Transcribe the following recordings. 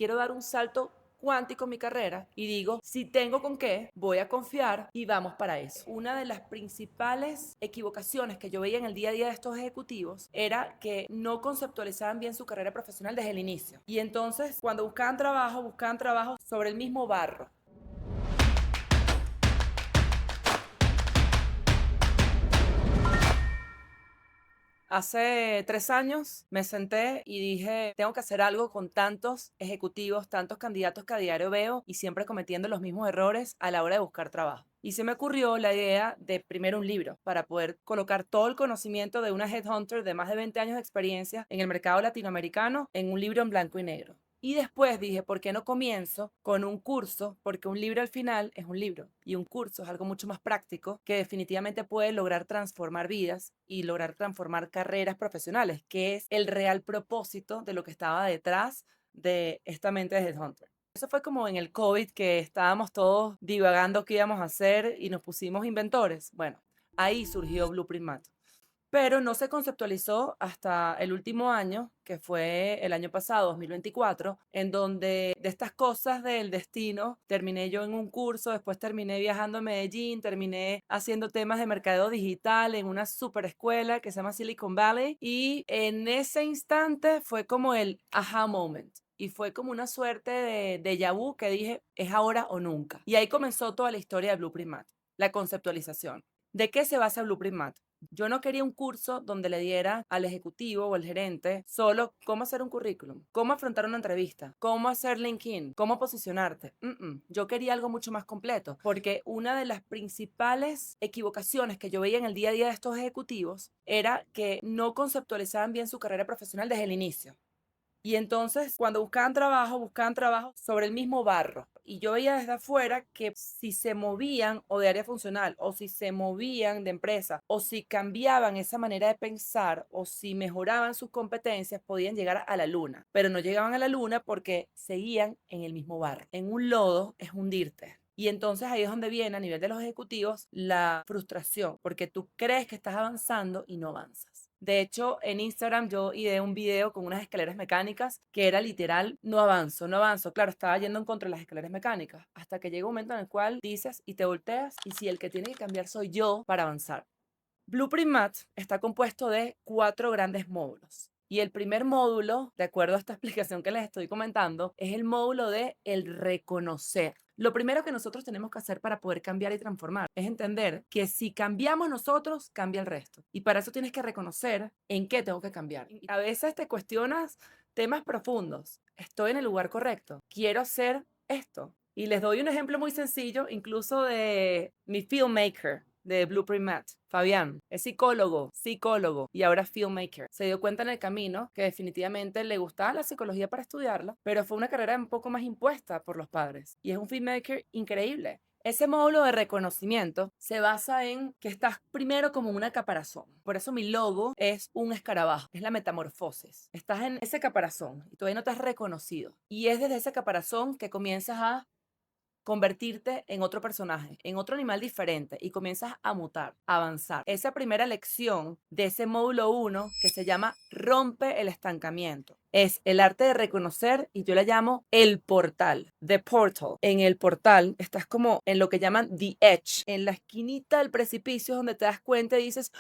quiero dar un salto cuántico en mi carrera y digo, si tengo con qué, voy a confiar y vamos para eso. Una de las principales equivocaciones que yo veía en el día a día de estos ejecutivos era que no conceptualizaban bien su carrera profesional desde el inicio. Y entonces, cuando buscaban trabajo sobre el mismo barro. Hace 3 años me senté y dije, tengo que hacer algo con tantos ejecutivos, tantos candidatos que a diario veo y siempre cometiendo los mismos errores a la hora de buscar trabajo. Y se me ocurrió la idea de primero un libro para poder colocar todo el conocimiento de una headhunter de más de 20 años de experiencia en el mercado latinoamericano en un libro en blanco y negro. Y después dije, ¿por qué no comienzo con un curso? Porque un libro al final es un libro y un curso es algo mucho más práctico que definitivamente puede lograr transformar vidas y lograr transformar carreras profesionales, que es el real propósito de lo que estaba detrás de esta mente de Headhunter. Eso fue como en el COVID, que estábamos todos divagando qué íbamos a hacer y nos pusimos inventores. Bueno, ahí surgió Blueprint Mat, pero no se conceptualizó hasta el último año, que fue el año pasado, 2024, en donde de estas cosas del destino terminé yo en un curso, después terminé viajando a Medellín, terminé haciendo temas de mercadeo digital en una super escuela que se llama Silicon Valley, y en ese instante fue como el aha moment. Y fue como una suerte de déjà vu que dije, es ahora o nunca. Y ahí comenzó toda la historia de Blueprint Mat, la conceptualización. ¿De qué se basa Blueprint Mat? Yo no quería un curso donde le diera al ejecutivo o al gerente solo cómo hacer un currículum, cómo afrontar una entrevista, cómo hacer LinkedIn, cómo posicionarte. Yo quería algo mucho más completo, porque una de las principales equivocaciones que yo veía en el día a día de estos ejecutivos era que no conceptualizaban bien su carrera profesional desde el inicio. Y entonces, cuando buscaban trabajo sobre el mismo barro. Y yo veía desde afuera que si se movían o de área funcional, o si se movían de empresa, o si cambiaban esa manera de pensar, o si mejoraban sus competencias, podían llegar a la luna. Pero no llegaban a la luna porque seguían en el mismo barro. En un lodo es hundirte. Y entonces ahí es donde viene a nivel de los ejecutivos la frustración, porque tú crees que estás avanzando y no avanzas. De hecho, en Instagram yo ideé un video con unas escaleras mecánicas que era literal, no avanzo, no avanzo. Claro, estaba yendo en contra de las escaleras mecánicas, hasta que llega un momento en el cual dices y te volteas y si el que tiene que cambiar soy yo para avanzar. Blueprint Mat está compuesto de 4 grandes módulos. Y el primer módulo, de acuerdo a esta explicación que les estoy comentando, es el módulo de el reconocer. Lo primero que nosotros tenemos que hacer para poder cambiar y transformar es entender que si cambiamos nosotros, cambia el resto. Y para eso tienes que reconocer en qué tengo que cambiar. Y a veces te cuestionas temas profundos. ¿Estoy en el lugar correcto? ¿Quiero hacer esto? Y les doy un ejemplo muy sencillo, incluso de mi filmmaker de Blueprint Mat, Fabián. Es psicólogo y ahora filmmaker. Se dio cuenta en el camino que definitivamente le gustaba la psicología para estudiarla, pero fue una carrera un poco más impuesta por los padres. Y es un filmmaker increíble. Ese módulo de reconocimiento se basa en que estás primero como una caparazón. Por eso mi logo es un escarabajo, es la metamorfosis. Estás en ese caparazón y todavía no te has reconocido. Y es desde ese caparazón que comienzas a convertirte en otro personaje, en otro animal diferente y comienzas a mutar, a avanzar. Esa primera lección de ese módulo 1 que se llama Rompe el estancamiento. Es el arte de reconocer y yo le llamo el portal, the portal. En el portal estás como en lo que llaman the edge, en la esquinita del precipicio donde te das cuenta y dices,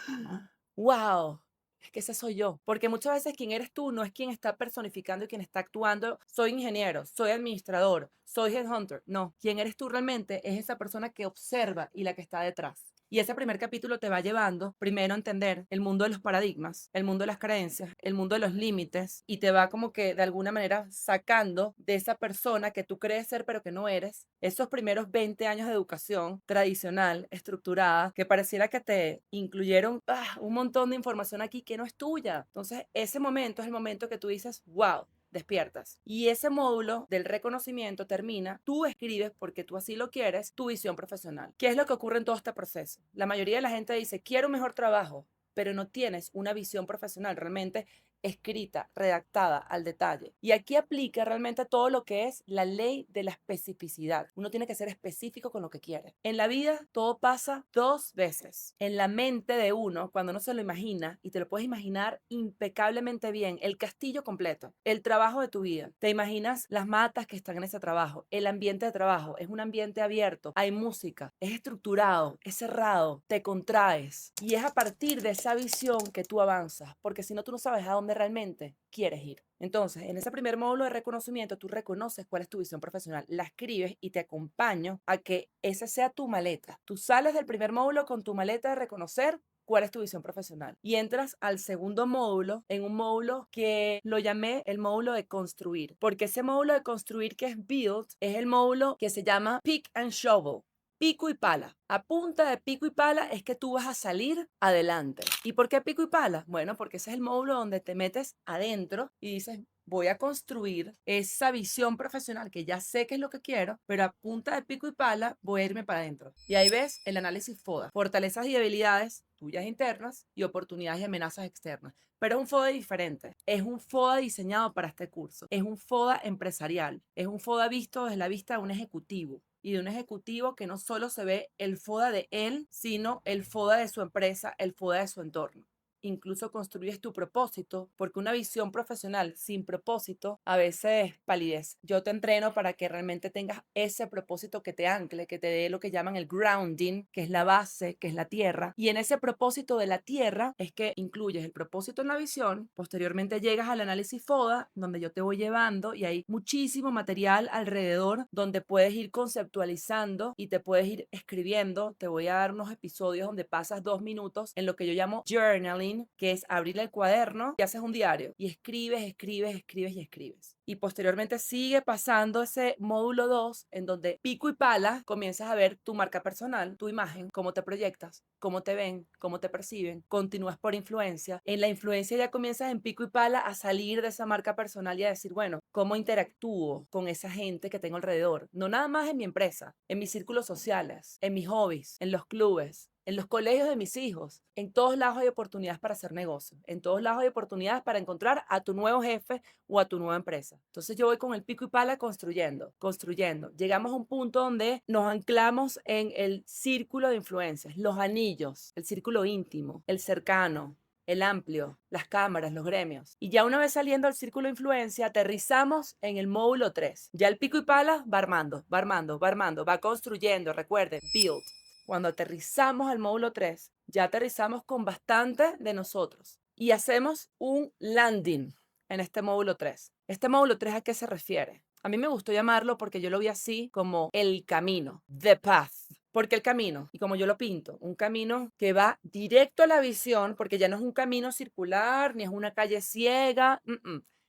wow, es que ese soy yo. Porque muchas veces quien eres tú no es quien está personificando y quien está actuando. Soy ingeniero, soy administrador, soy headhunter. No, quien eres tú realmente es esa persona que observa y la que está detrás. Y ese primer capítulo te va llevando primero a entender el mundo de los paradigmas, el mundo de las creencias, el mundo de los límites y te va como que de alguna manera sacando de esa persona que tú crees ser pero que no eres, esos primeros 20 años de educación tradicional, estructurada, que pareciera que te incluyeron un montón de información aquí que no es tuya. Entonces ese momento es el momento que tú dices, wow, despiertas. Y ese módulo del reconocimiento termina, tú escribes porque tú así lo quieres, tu visión profesional. ¿Qué es lo que ocurre en todo este proceso? La mayoría de la gente dice, quiero un mejor trabajo, pero no tienes una visión profesional realmente escrita, redactada al detalle. Y aquí aplica realmente todo lo que es la ley de la especificidad. Uno tiene que ser específico con lo que quiere. En la vida todo pasa dos veces. En la mente de uno, cuando uno se lo imagina, y te lo puedes imaginar impecablemente bien, el castillo completo, el trabajo de tu vida. Te imaginas las matas que están en ese trabajo, el ambiente de trabajo, es un ambiente abierto, hay música, es estructurado, es cerrado, te contraes. Y es a partir de esa visión que tú avanzas, porque si no, tú no sabes a dónde realmente quieres ir. Entonces, en ese primer módulo de reconocimiento, tú reconoces cuál es tu visión profesional, la escribes y te acompaño a que esa sea tu maleta. Tú sales del primer módulo con tu maleta de reconocer cuál es tu visión profesional. Y entras al segundo módulo, en un módulo que lo llamé el módulo de construir, porque ese módulo de construir que es Build es el módulo que se llama Pick and Shovel. Pico y pala. A punta de pico y pala es que tú vas a salir adelante. ¿Y por qué pico y pala? Bueno, porque ese es el módulo donde te metes adentro y dices, voy a construir esa visión profesional que ya sé que es lo que quiero, pero a punta de pico y pala voy a irme para adentro. Y ahí ves el análisis FODA, fortalezas y debilidades tuyas internas y oportunidades y amenazas externas. Pero es un FODA diferente. Es un FODA diseñado para este curso. Es un FODA empresarial. Es un FODA visto desde la vista de un ejecutivo. Y de un ejecutivo que no solo se ve el FODA de él, sino el FODA de su empresa, el FODA de su entorno. Incluso construyes tu propósito, porque una visión profesional sin propósito a veces palidez. Yo te entreno para que realmente tengas ese propósito que te ancle, que te dé lo que llaman el grounding, que es la base, que es la tierra. Y en ese propósito de la tierra es que incluyes el propósito en la visión, posteriormente llegas al análisis FODA, donde yo te voy llevando y hay muchísimo material alrededor donde puedes ir conceptualizando y te puedes ir escribiendo. Te voy a dar unos episodios donde pasas 2 minutos en lo que yo llamo journaling, que es abrir el cuaderno y haces un diario y escribes, escribes, escribes y escribes. Y posteriormente sigue pasando ese módulo 2 en donde pico y pala comienzas a ver tu marca personal, tu imagen, cómo te proyectas, cómo te ven, cómo te perciben, continúas por influencia. En la influencia ya comienzas en pico y pala a salir de esa marca personal y a decir, bueno, ¿cómo interactúo con esa gente que tengo alrededor? No nada más en mi empresa, en mis círculos sociales, en mis hobbies, en los clubes, en los colegios de mis hijos. En todos lados hay oportunidades para hacer negocio. En todos lados hay oportunidades para encontrar a tu nuevo jefe o a tu nueva empresa. Entonces yo voy con el pico y pala construyendo, construyendo. Llegamos a un punto donde nos anclamos en el círculo de influencias, los anillos, el círculo íntimo, el cercano, el amplio, las cámaras, los gremios. Y ya una vez saliendo al círculo de influencia, aterrizamos en el módulo 3. Ya el pico y pala va armando, va armando, va armando, va construyendo. Recuerden, build. Cuando aterrizamos al módulo 3, ya aterrizamos con bastante de nosotros y hacemos un landing en este módulo 3. ¿Este módulo 3 a qué se refiere? A mí me gustó llamarlo porque yo lo vi así como el camino, the path. ¿Por qué el camino? Y como yo lo pinto, un camino que va directo a la visión, porque ya no es un camino circular, ni es una calle ciega.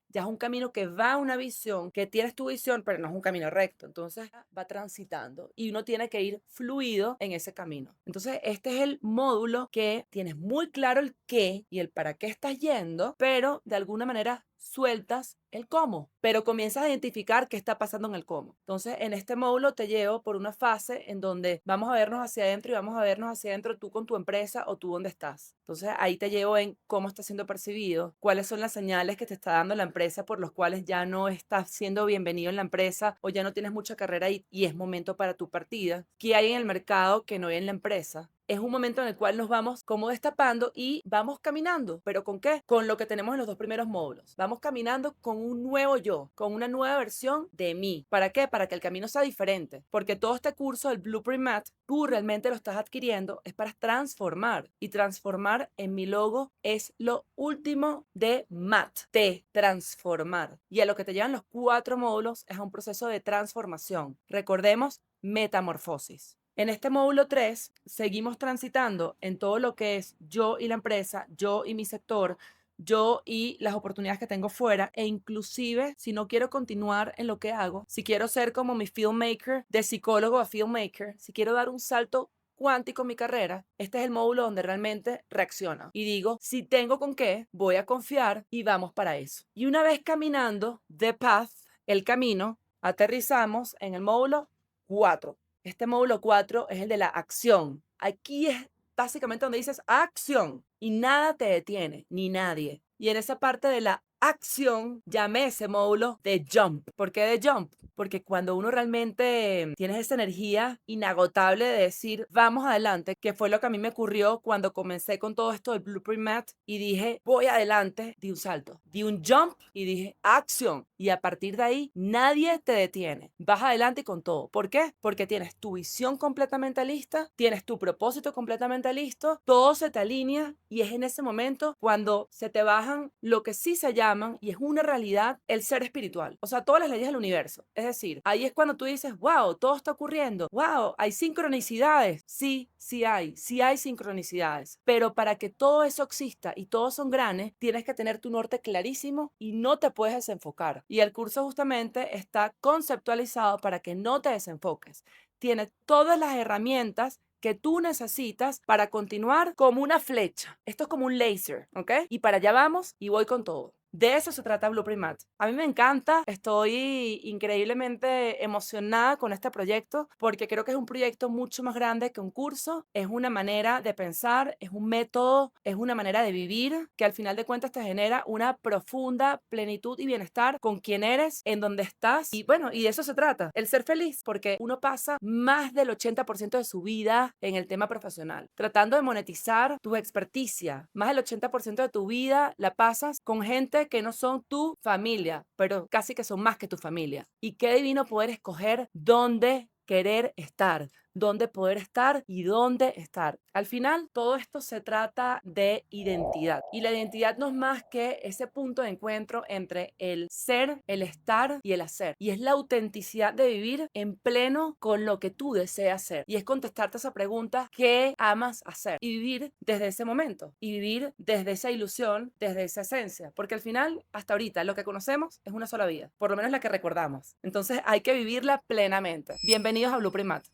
Ya es un camino que va a una visión, que tienes tu visión, pero no es un camino recto. Entonces va transitando y uno tiene que ir fluido en ese camino. Entonces este es el módulo que tienes muy claro el qué y el para qué estás yendo, pero de alguna manera sueltas el cómo, pero comienzas a identificar qué está pasando en el cómo. Entonces, en este módulo te llevo por una fase en donde vamos a vernos hacia adentro y vamos a vernos hacia adentro tú con tu empresa o tú dónde estás. Entonces, ahí te llevo en cómo está siendo percibido, cuáles son las señales que te está dando la empresa por los cuales ya no estás siendo bienvenido en la empresa o ya no tienes mucha carrera y es momento para tu partida. ¿Qué hay en el mercado que no hay en la empresa? Es un momento en el cual nos vamos como destapando y vamos caminando. ¿Pero con qué? Con lo que tenemos en los 2 primeros módulos. Vamos caminando con un nuevo yo, con una nueva versión de mí. ¿Para qué? Para que el camino sea diferente. Porque todo este curso, el Blueprint Mat, tú realmente lo estás adquiriendo, es para transformar. Y transformar en mi logo es lo último de MAT, de transformar. Y a lo que te llevan los 4 módulos es a un proceso de transformación. Recordemos, metamorfosis. En este módulo 3 seguimos transitando en todo lo que es yo y la empresa, yo y mi sector, yo y las oportunidades que tengo fuera e inclusive si no quiero continuar en lo que hago, si quiero ser como mi filmmaker, de psicólogo a filmmaker, si quiero dar un salto cuántico en mi carrera, este es el módulo donde realmente reacciono y digo, si tengo con qué, voy a confiar y vamos para eso. Y una vez caminando, the path, el camino, aterrizamos en el módulo 4. Este módulo 4 es el de la acción. Aquí es básicamente donde dices acción y nada te detiene, ni nadie. Y en esa parte de la acción, llamé ese módulo de jump. ¿Por qué de jump? Porque cuando uno realmente tiene esa energía inagotable de decir, vamos adelante, que fue lo que a mí me ocurrió cuando comencé con todo esto del Blueprint Mat y dije, voy adelante, di un salto, di un jump y dije, acción. Y a partir de ahí, nadie te detiene. Vas adelante y con todo. ¿Por qué? Porque tienes tu visión completamente lista, tienes tu propósito completamente listo, todo se te alinea y es en ese momento cuando se te bajan lo que sí se llaman, y es una realidad, el ser espiritual. O sea, todas las leyes del universo. Es decir, ahí es cuando tú dices, wow, todo está ocurriendo. Wow, hay sincronicidades. Sí, sí hay sincronicidades. Pero para que todo eso exista y todos son granes, tienes que tener tu norte clarísimo y no te puedes desenfocar. Y el curso justamente está conceptualizado para que no te desenfoques. Tiene todas las herramientas que tú necesitas para continuar como una flecha. Esto es como un láser, ¿ok? Y para allá vamos y voy con todo. De eso se trata Blueprint Mat. A mí me encanta, estoy increíblemente emocionada con este proyecto porque creo que es un proyecto mucho más grande que un curso, es una manera de pensar, es un método, es una manera de vivir que al final de cuentas te genera una profunda plenitud y bienestar con quien eres, en donde estás y bueno, y de eso se trata, el ser feliz, porque uno pasa más del 80% de su vida en el tema profesional, tratando de monetizar tu experticia. Más del 80% de tu vida la pasas con gente que no son tu familia, pero casi que son más que tu familia. Y qué divino poder escoger dónde querer estar, dónde poder estar y dónde estar. Al final, todo esto se trata de identidad. Y la identidad no es más que ese punto de encuentro entre el ser, el estar y el hacer. Y es la autenticidad de vivir en pleno con lo que tú deseas ser. Y es contestarte esa pregunta, ¿qué amas hacer? Y vivir desde ese momento. Y vivir desde esa ilusión, desde esa esencia. Porque al final, hasta ahorita, lo que conocemos es una sola vida. Por lo menos la que recordamos. Entonces hay que vivirla plenamente. Bienvenidos a Blueprint Mat.